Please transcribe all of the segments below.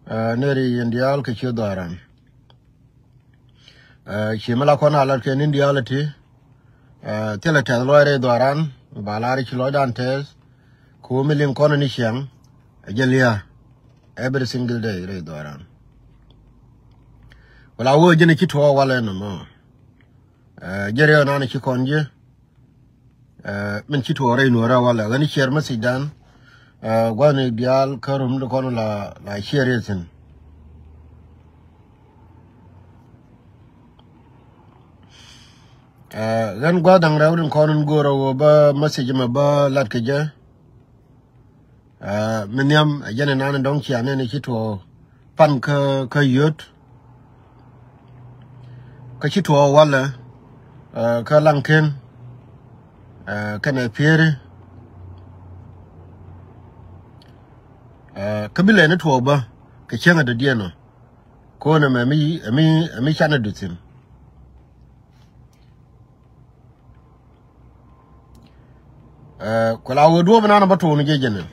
neri indial ke chudaran chimala kona alat ke indiality tele tadloire doran balari chilodan tes ku milim kona ni siang ajelia every single day re doran wala wo jene kitwa wala no mo jere na ni chikonje min kitwa re no ra wala gani cher masidan gwani dial karum do kono la sheretin gan gwadang rawdin konon goro ba message ma ba lat keje min yam jene nan dong chi ane ni kitwa pan ka yut ka kitwa wala ka lanken kana pere kabila ne to ba ka chenga da dieno ko na mi chana dutin ko la wo do bana na bato ne jejene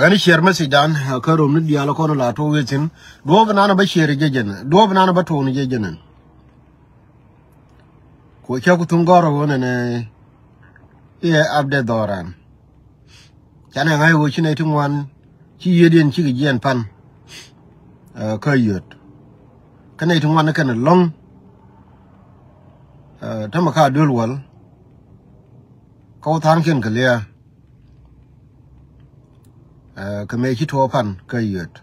gani share masidan ka rom ni diala ko la to wetin do bana na ba share jejene do bana na bato ne jejene ko kya ku tungoro wona ne abde doran chane ngai wo chine tingwan chi yedien chi gien pan ka yut kana tingwan kana long tamaka dulwal ko than ken klia ka me chi to pan ka yut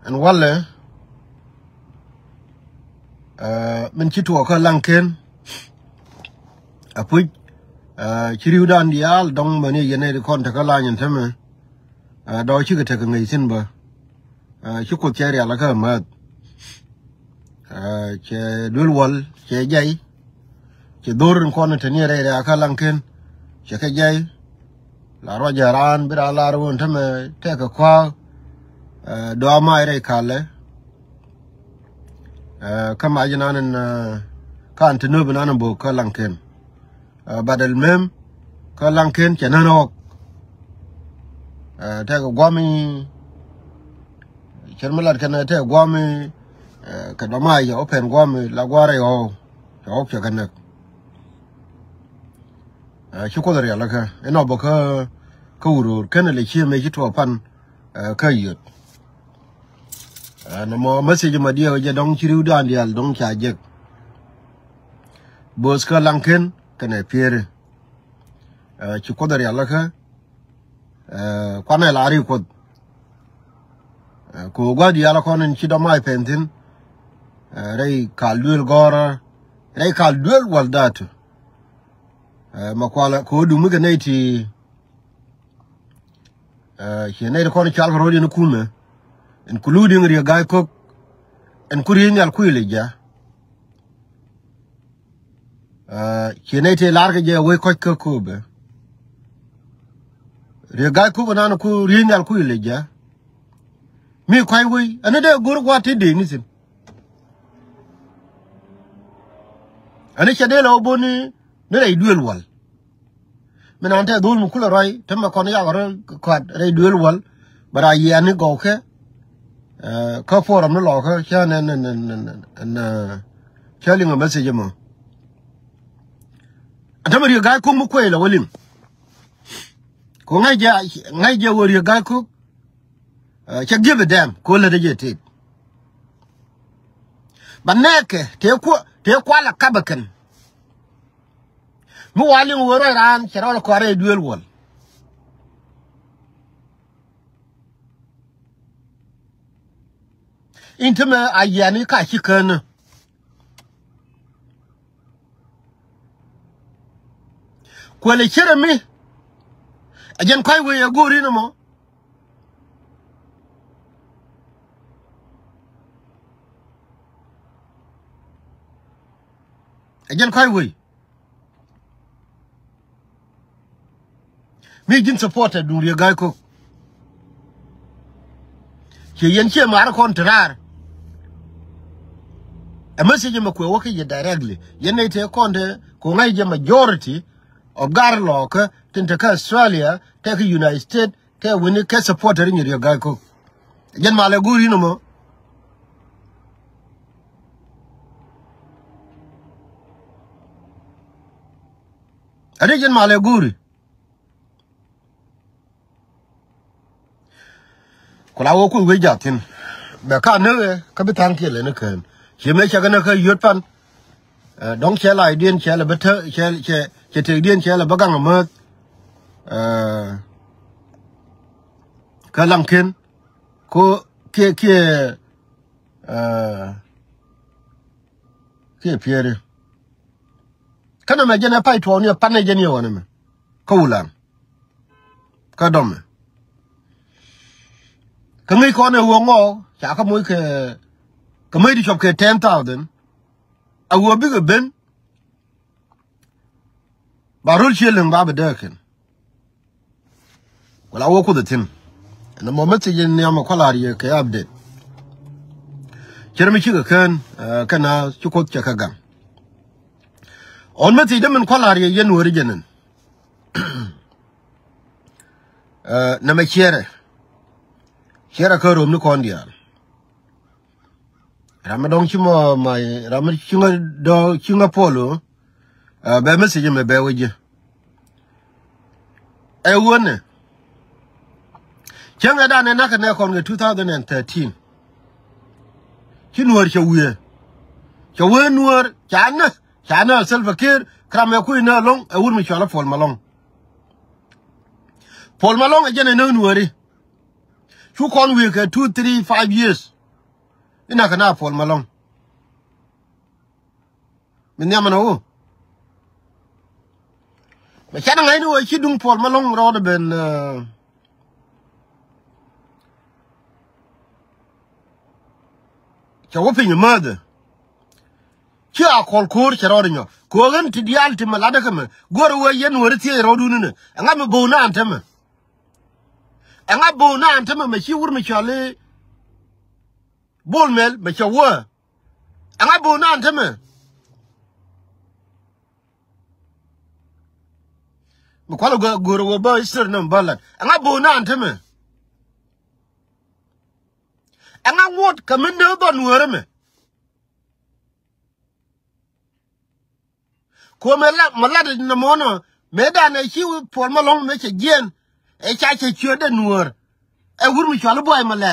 an wale min chi to ka lanken apuj chiriudan dial dong mani yene de kon ta kala nyen tame do chi ka ta ngai sin ba chi ko cheri ala ka ma che dulwal che jai che dorun kon ta ni re aka lanken che ka jai la ro jaran bira la ro tame te ka kwa do mai re kale kama jinanen kan tinu banan bo ka lanken badal mem ka lanken chenanok ta gwami chermelat kana ta gwami ka dama ya open gwami la gware yo yo ke kana chiko der alaka eno boka ka urur kana le chi me jito pan ka yut na mo message ma dia je dong chiru dan dial dong cha je bos ka lanken kana pere chiko der alaka kwana lari ko gwadi ala konen chi do mai pentin rei kaldul gora rei kaldul waldat makwala ko du muga neti ne ko ni chal rodi no kume including ri guy cook en kuri nyal kuileja chenete larga je we ko kube ri guy cook na ku ri nyal kuileja mi kwai we anade gur kwati de nisin ani chade lo boni ne ray duel wal men ante dul mu kula ray tamma kon ya garo kwat ray duel wal bara yi ani go ke ka forum no lo ka chane na chalinga message mo atamari ga ku mu kwela walin ko ngai je wori ga ku cha give them ko le de te baneke te kwala kabakan mu walin woro ran chero ko re duel wol intime ayani ka shikana ko le chere mi ajen kai we yagori no mo ajen kai we mi jin supported duri gai ko ke yen che mar kontrar a message ma ko woke ye directly yen ne te konde ko ngai je majority of garlock tinta Australia ta United States ta wini ka supporter ni riyo ga ko jen male guri no mo ade jen male guri kula wo ku we jatin be ka ne ka bitan ke le ne kan chime cha kana ka yot pan dong che lai dien che la beter che te dien che la bagang ma ka lang ken ko ke piere kana ma jena pai to ni pan ne jeni wona me ko ulan ka dom ka ngi ko ne wo ngo cha ka moy ke ka mai di chop ke 10,000 a wo bi ga ben barul chelen ba ba daken wala wo ku da tin na moment yin ne ma kwalari ke update kirmi kiga kan kana chukot ka gam on mati da min kwalari yin wori jenin na ma kere ka rom ni kondial ramadon chimo mai ramad chinga polo ba message me ba waje e wona chenga da ne naka ne kon 2013 kinwar chawiye chawenwar chana Salva Kiir krame ku ina long e wur mi chala Paul Malong e jene no nwari chu kon wi ke 2 3 5 years ina kana Paul Malong min yamana o me chana ngai no chi dung Paul Malong ro de ben chawopin mother chi a kol kur chero nyo ko gan ti dial ti malada kama gor wo yen wori ti ro dunu ne nga me bo na antama nga bo na antama me chi wur me chale bol mel me chawa nga bo na antama mo kwalo gor wo ba isir na balat nga bo na antama nga wot kamende don wore me ko malada na mono meda na chi Paul Malong me che gen e cha che chode nuor e wur mi chalo boy mala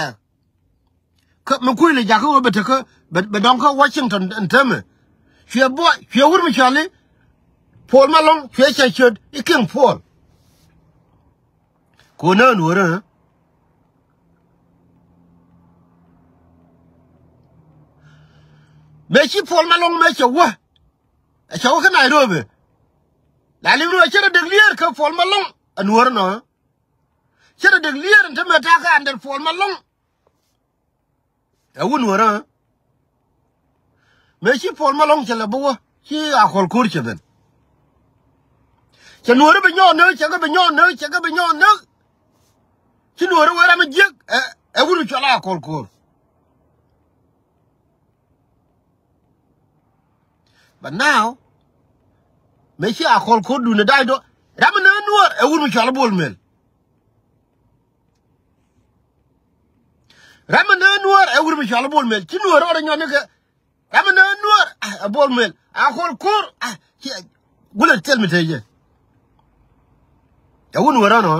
ko me kuile ja ko bete ko be don ko Washington nteme chwe boy chwe wur mi chale Paul Malong chwe cha chod e king Paul ko na nuor me chi Paul Malong me che wa a chaw ka Nairobi la libro chere de lier ka Paul Malong anwar no chere de lier ntame ta ka ander Paul Malong a won wara me chi Paul Malong chela bo chi a khol kur cheben chenwar be nyo no chega be nyo no chenwar wara me jek e wuru chala khol kur but now me chi a khol kur du ne dai do ramana nuor e wuru chala bol mel ramana nuor e wuru chala bol mel chi nuor ora nyone ke ramana nuor a bol mel a khol kur chi gula tel me teje e wonu wara no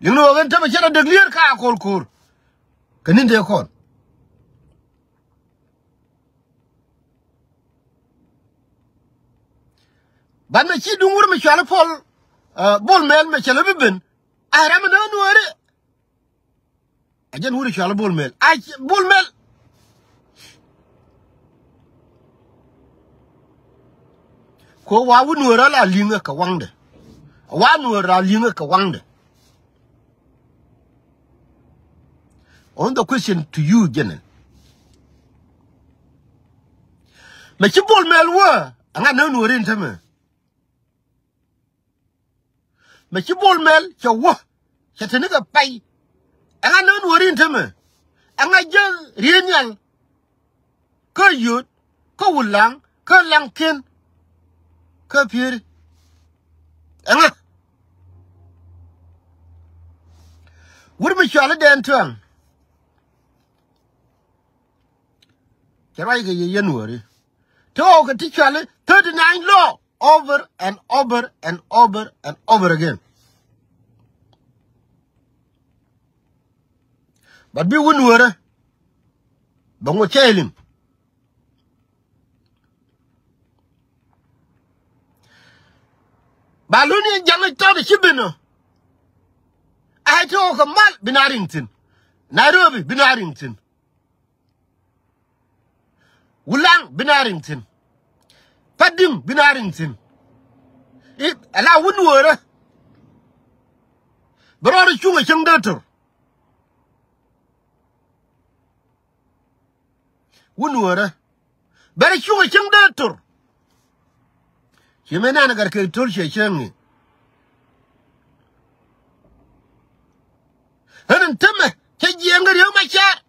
yino gan tama chara de lier ka a khol kur kanin de khol ban me chi dungur me chala Paul bol mel me chala bibin a ramana nuor ajen wuri chala bol mel ko wa wonu ra la linga ka wangde wa nu ra linga ka wangde on the question to you Jenen me chi bol mel wa anga na nu rin tame me chi bol mel cha wa cha tene ka pai anga na nu rin tame anga je rinyal ko yut ko wulang ko langken كبير أنا ورمشي على دانتوان كرايك ينوري توك تيشالي 39 law over and over and over and over again. But be win were but what tell him. Baluni Janet told the Shibino. I talk a mal Binarington. Nairobi Binarington. Wulang Binarington. Padim Binarington. It allow win were. But all the sugar young daughter. Wunwara, very sure young daughter. You may not get a told you, young. And Timmy, take younger, you my chat.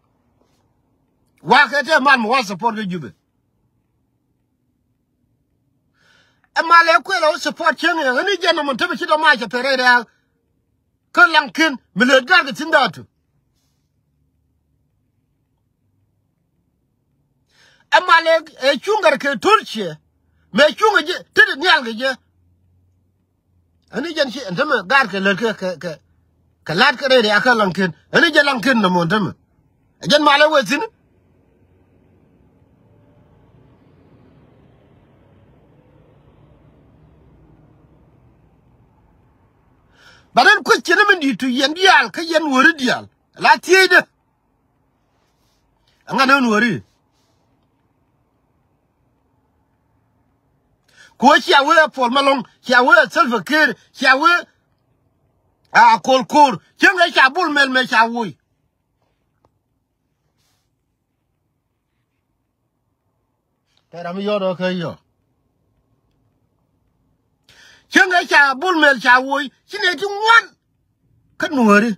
Walk at a man was supported you. And my lequel support young and any gentleman to be shit on my Pereira. Kurlankin, Miller's in that. Amaleg a chunga ke tulche me chunga je tede nyalge je ani jan shi antama gar ke leke ke lat ke re aka lankin ani je lankin na montama jan mala wetin badan ko kina min ditu yandial ka yan wori dial la tiede anga non wori ko shawe Paul Malong shawe Salva Kiir shawe Kolkor chenga shabul mel me shawe tera mi yodo kayo chenga shabul mel shawe chine ti wan kan wori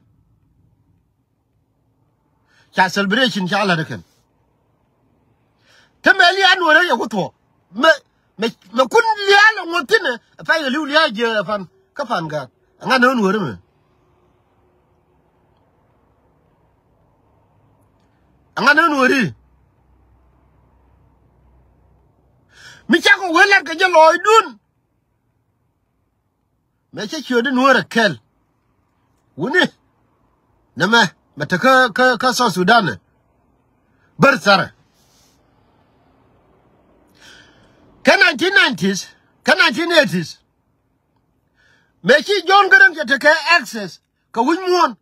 cha celebration cha ala dekan tameli an wori ya kuto me kun liala ngotine fa ya liu liya je fan ka fan ga nga non wori me nga non wori mi cha ko wela ka je loy dun me cha chode nuora kel woni nama mata ka South Sudan bar sara Can 1990s, can 1980s. Make it John Garang to take access. Can win one.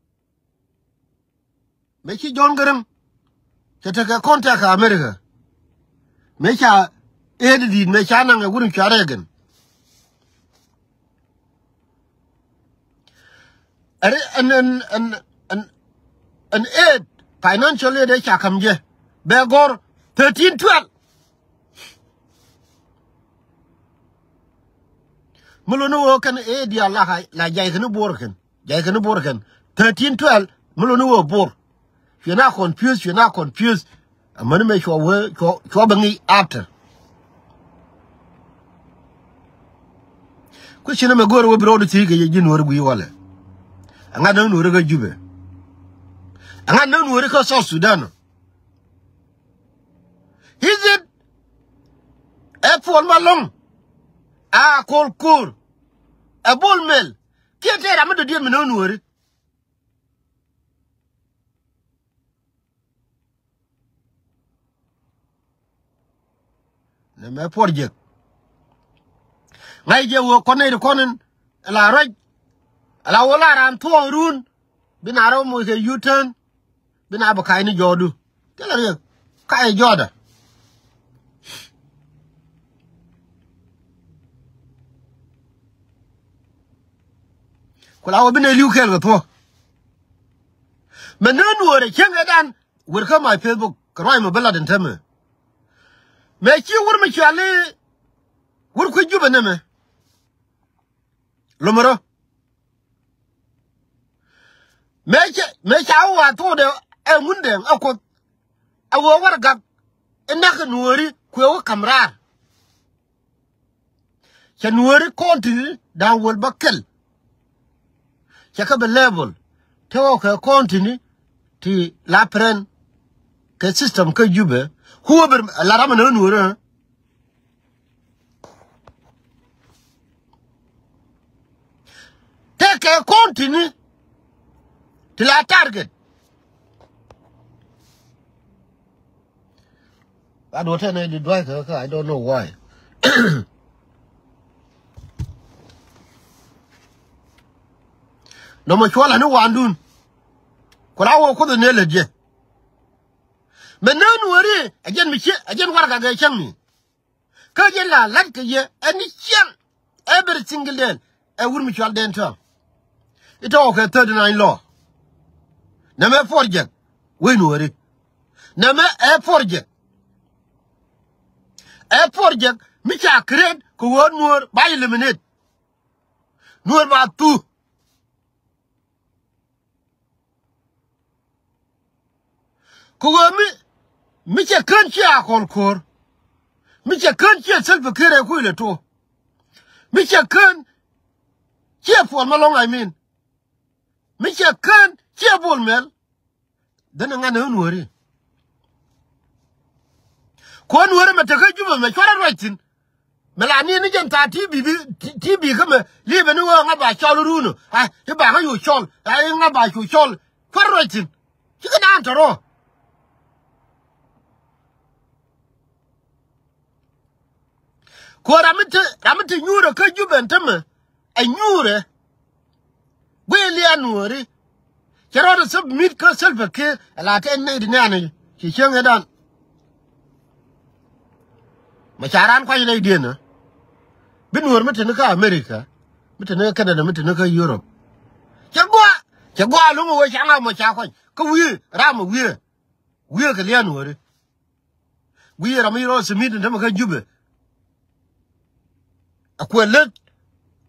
Make it John Garang to take a contact America. Make a edited, make a wouldn't carry again. An aid, financial aid, they shall come here. Begor 1312. Mulunu kan dia la jay kan borken 1312 mulunu bor you're not confused I'm going to make sure we bangi after question me goro we bro de ti ke jin wor gui wala anga nan wor ga jube anga nan wor ka South Sudan is it Paul Malong Kolkor a bull mill. Can't tell I'm the dear man worry. The my project. Niger will connect the conan la right. La wala and 2 rune. Been around with a U-turn. Been abakaini jodu. Tell her Kai Jordan. Kula wabine liu kel to. Menon wore chenga dan will come my Facebook crime bella den teme. Me chi wur me chale wur ku juba neme. Lomoro. Me cha wa to de e munde akot awo warga enaka nuori ku kamrar. nuori continue dan wol bakel chaka be level tewo ka continue ti la pren ke system ka jube huber la rama no nuori take a continue till our target. I don't I don't know why. No much wala no wandun. Kula wo ko ne leje. Men nan wori again mi again warga ga changni. Ka je la lat ke ye any chang every single day. E wur mi chwal den to. It all okay 39 law. Nama forget. We know it. Nama a forget. A forget. Micha create. Kuwa nur by eliminate. Nur ba tu. Kuwa micha kanchi a konkor. Micha kanchi a self kere kuile to. Micha kan. Chia for malong I mean. Micha kan. Chia bol mel. Then I'm going to worry. Quan worry, Mataka Juba, my father writing. Melanie Nigenta TB come live a new one about Chalruno. I, the Baha you shall, I ain't about you shall. For writing. You can answer all. Ramate Nura Kajuba and Tama. A Nura. William worry. Kerada submit herself a care, a Latin made nanny. She young and done. Macharan quite an idea. Been were Metanuka America, Metanuka Canada, Metanuka Europe. Chagua, Lumo was young Machakon. Go we, Ram, we're Kalian. We are Amiro submit and Demaka Juba. A quillet,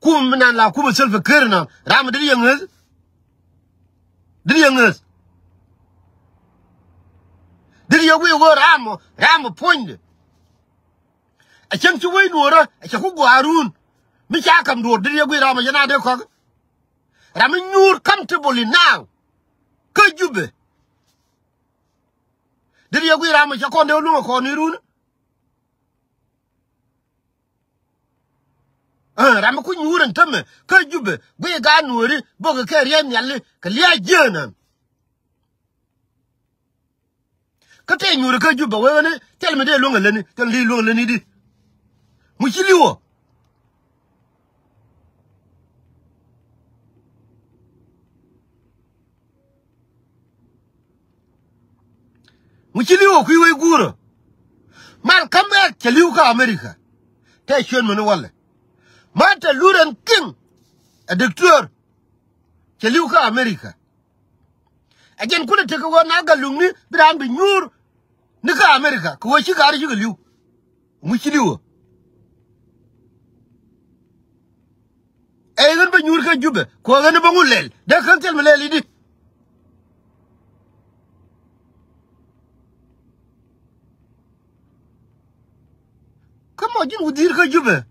Kum and La Kuma self a kernel, Ram the youngers. Did you go Ram point? I can't you wait, Nora, I shall go Arun. Michakam do, did you go Ramayana de Cock? Ramin, you're comfortably now. Could you be? Did you go Ramakon de Luma Cornirun? Ramakun, you wouldn't tell me. Could you be? We got Nuri, Boga Carrian, Kalia Journal. Kate you the Juba, when tell me they're long and tell me long and needy. Muchilio. Muchilio, Kiwi Guru. Man, come back, Chaluka, America. Take your Manuale. Mata Luran King, a doctor. Chaluka, America. Again, couldn't take a one naga lumi, but I'm be new. Nika America, Kuwachika, you. Muchilio. Even when you can Juba, Kuan Bangulel, they can't tell me, lady. Come on, you would dear Juba.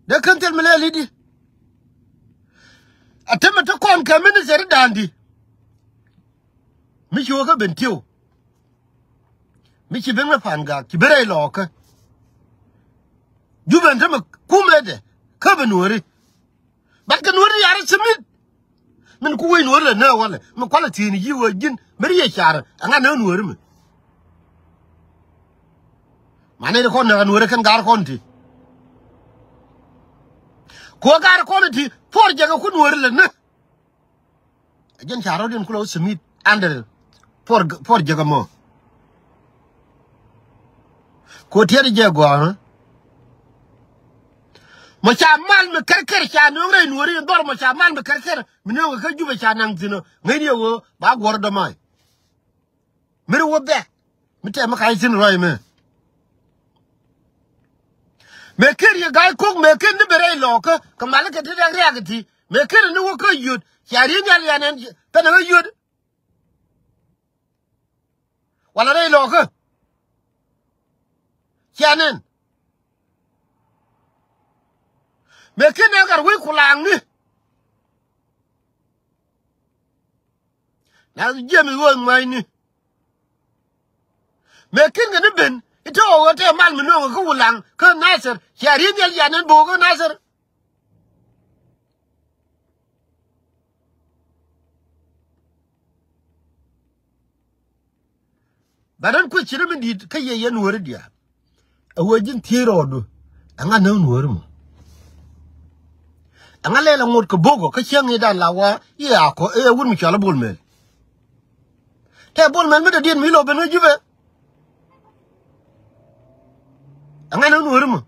They can't tell me, lady. A tomato corn come in as a dandy. Miss you have been too. Michi benga fanga kibere loka Juba ndama kumede kabenuri bakanuri yara submit min kuwe nwore na wala me quality ni yiwo jin meriye chara anga na nwore me mane ko na nwore kan gar konti ko gar konti for jaga ku nwore le na jen charo den kulo submit under for jaga mo ko tiere jego ha mo cha mal me kerker cha no re nwore ndor mo cha mal me kerker mino ka Juba cha nang tino ngani wo ba gor do mai mere wo be mi te ma kai tin roi me ker ye gai kok me ker ni bere lo ka kamala ke te reagati me ker ni wo ka yud cha ri nyal yanen pe na yud wala dai lo ka chanen me kene gar wi kulang ni na jemi wo mai ni me kin ga ben ito o te mal mi no ko kulang ka Nasser chari nyal yanen bo ko Nasser badan ko chiri min di kaye yan wori dia awajin tiro do anga nan wori mo anga lela ngot ko bogo ka chengi dan lawa ya ko e wur mi chala bolmel te bolmel mi de din mi lo ben jube anga nan wori mo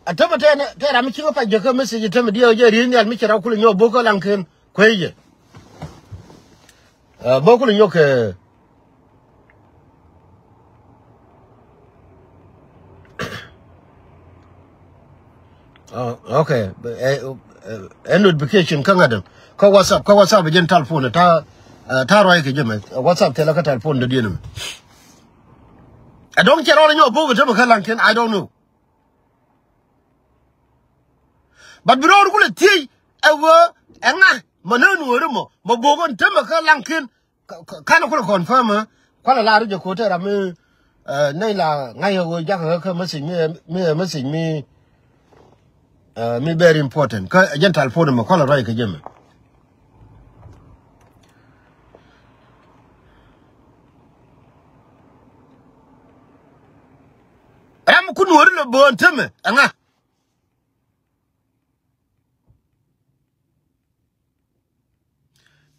atama te ra mi chinga pa je ka message te mi dio je ri nyal mi chara kulu nyo boko lanken kweye boko nyo ke okay notification kan adam ko WhatsApp gen telephone ta roy ke jeme WhatsApp te la ka telephone de dinum I don't care all nyo boko te ka lanken I don't know but bro kule ti ewo enga mananu wormo mo bogon tema ka lankin kana kule confirm kwala la ruje ko te rame nei la ngai go ja ka message me me very important ka agent telephone mo kwala rai ka jeme ram kun wori le bon tema enga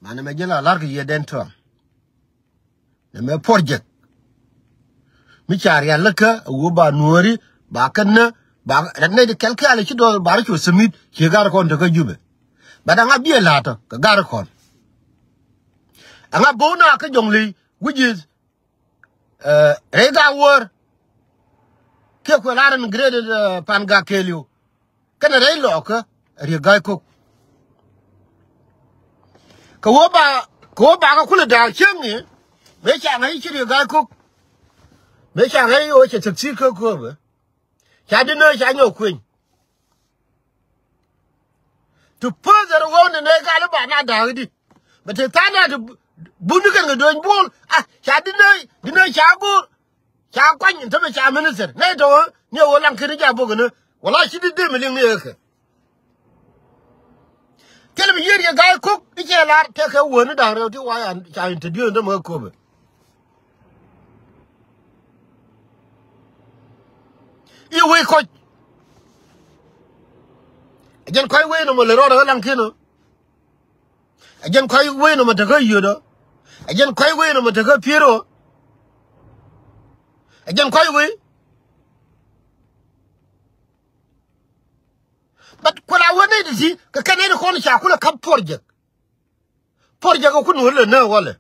mana me jela larga ye dento ne me project mi char ya laka wo ba nuori ba kanna ba ne de kelke ala ci do ba ci smith ci gar kon de ka jube ba da nga bi lata ka gar kon anga bona ka jongli which is rega war ke ko laran graded panga kelio kana rei loka rega ko ko ba ka kula da chengi me cha ngai chi ga ko me cha ngai o che tsi ko ba cha de no cha nyo kwin to further one ne ga ba na da di but ta na da bunu kan ga don bol cha de no cha bu cha kwan ta me cha minister ne to ne wo lan kiri ja bo ne wala shi de me lin ne ka tell me here guy cook ije la take a won da ro ti wa ya cha interview ndo mo ko be I we ko ajen koy we no mo le ro lan kino ajen koy we no mo daga yodo ajen koy we no mo daga piero ajen koy we but kula woni di ka kanene ko ni cha kula kam project ko no le na wala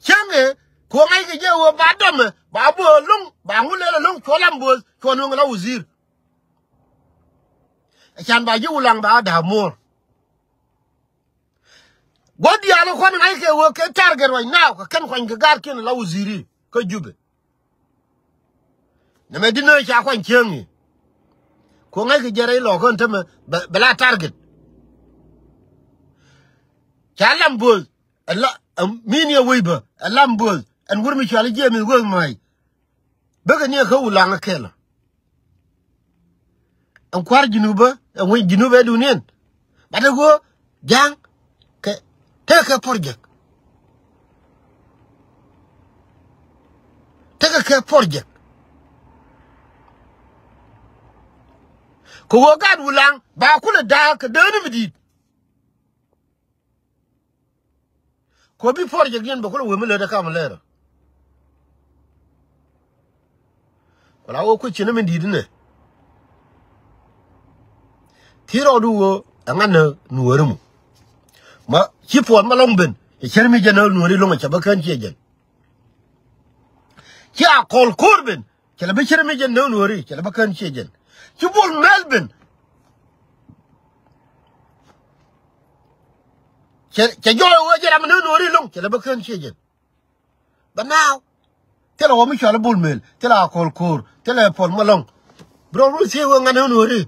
change ko ngai ke je wo ba dom ba bo lung ba ngule lung cholam bo chonu ngala uzir chan ba ji ulang ba da mor godi ala ko ngai ke wo ke target right now ka kan ko ngi gar ken la uziri ko jube na medina cha ko chengi ko ngai ke jere lo kon teme bela target chalambol alla mini wiba alambol an wurmi chali jemi go mai baga ne ka ulanga kela an kwar jinuba an wi jinuba dunien bada go jang ke take project ko wogad wulang ba kula da ka dani midit ko bi project yen ba kula wemele da kam lera wala wo ko chine min didine tiro duwo angana nuwermu ma chipon malongben e chermi janal nuweri longa chabakan chejen cha kol korben kala be chermi janal nuweri kala bakan chejen chibul melbourne che jo wo je am no ri long che la ba kan che je but now tell wo mi chala bul mel tell a kol kur tell a pol malong bro ru che wo ngana no ri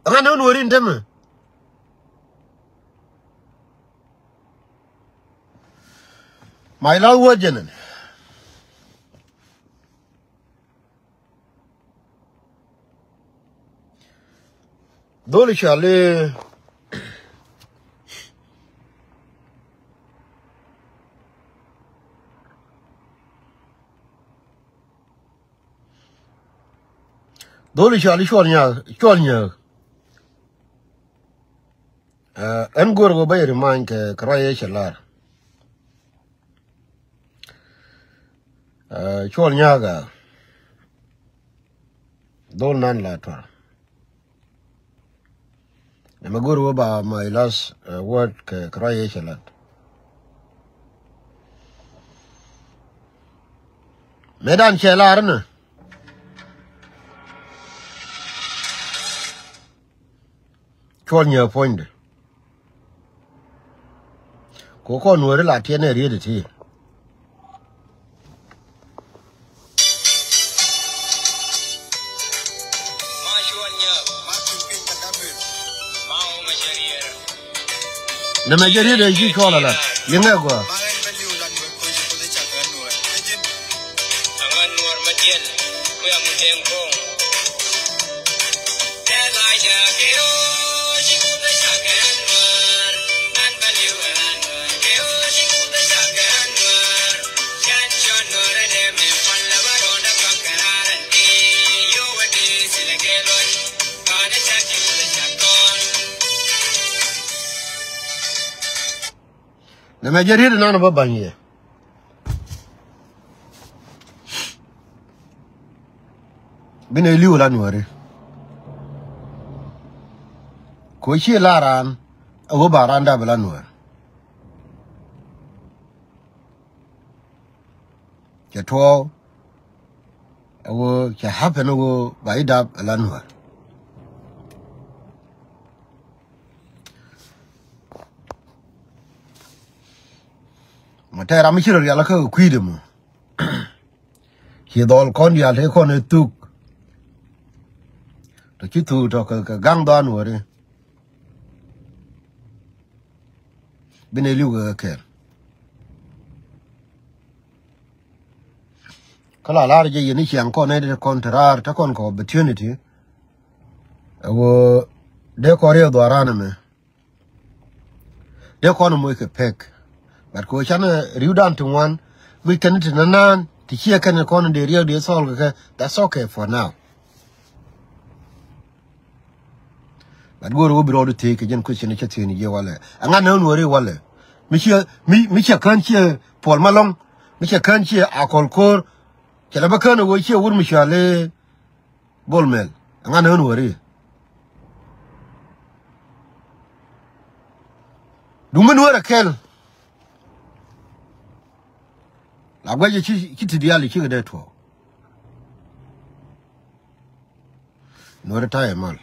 ngana no ri ndem my law wo jenen dole shale dole shali shornya en gor go bay remind ke kraye shalar shornya ga dol nan la to na gor go ba my last word ke kraye shalar medan shalar na Chornya point. Koko nuore la tiene riede ti. Na majeri de ji kola la. Yenga go. Na majeri de nana babanye. Bine liu la nuore. Ko shi laran awo baranda bala nuore. Ke to awo ke happen awo baida bala nuore. Matera mi chiro yala ka kwide mo. Ki dol kon ya le kon tuk. To kitu to ka gang dan wore. Bine liu ga ke. Kala lar je yini chiang kon ne de kontrar ta kon ko opportunity. Awo de ko re do arana me. De kon mo ke pek. But ko chana riudan to one we can to nanan to hear can con the real de sol that's okay for now. But go to be take again question chatting ye wale. Anga no worry wale. Micha kanchi Paul Malong, Micha kanchi akol kor Chalabakana wo che wur mishale bolmel. Anga no worry. Duman wara kel. La gwaje kiti diali kiga detwo. No retire mal.